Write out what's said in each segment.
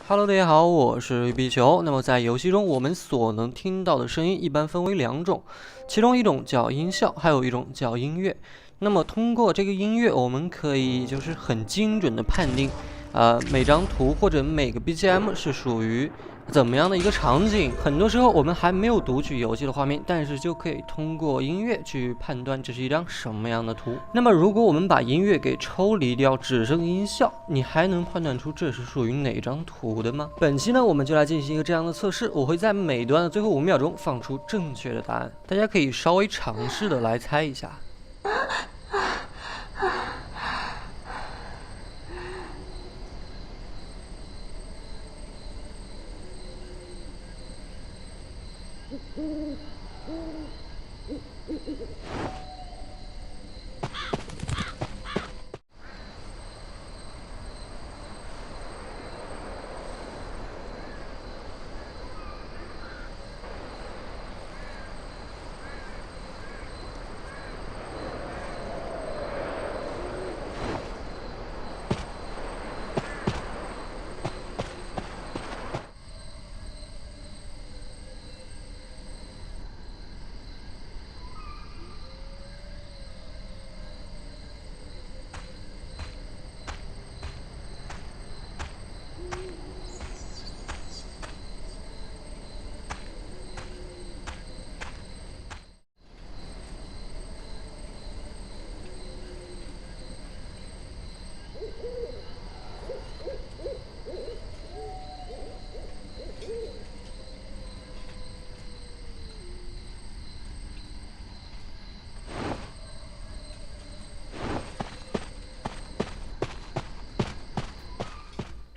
Hello，大家好，我是玉壁球。那么在游戏中，我们所能听到的声音一般分为两种，其中一种叫音效，还有一种叫音乐。那么通过这个音乐，我们可以很精准的判定，每张图或者每个 BGM 是属于怎么样的一个场景。很多时候我们还没有读取游戏的画面，但是就可以通过音乐去判断这是一张什么样的图。那么如果我们把音乐给抽离掉，只剩音效，你还能判断出这是属于哪张图的吗？本期呢，我们就来进行一个这样的测试，我会在每段的最后5秒钟放出正确的答案，大家可以稍微尝试的来猜一下。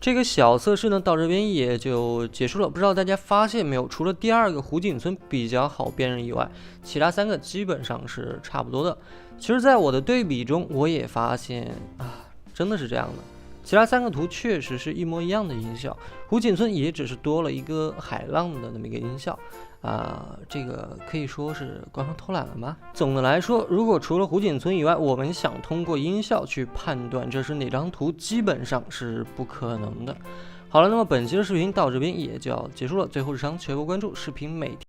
这个小测试呢，到这边也就结束了。不知道大家发现没有，除了第二个湖景村比较好辨认以外，其他3个基本上是差不多的。其实，在我的对比中，我也发现真的是这样的。其他3个图确实是一模一样的音效，湖景村也只是多了一个海浪的那么一个音效。这个可以说是官方偷懒了吗？总的来说，如果除了湖景村以外，我们想通过音效去判断这是哪张图，基本上是不可能的。好了，那么本期的视频到这边也就要结束了。最后日常全部关注视频每天。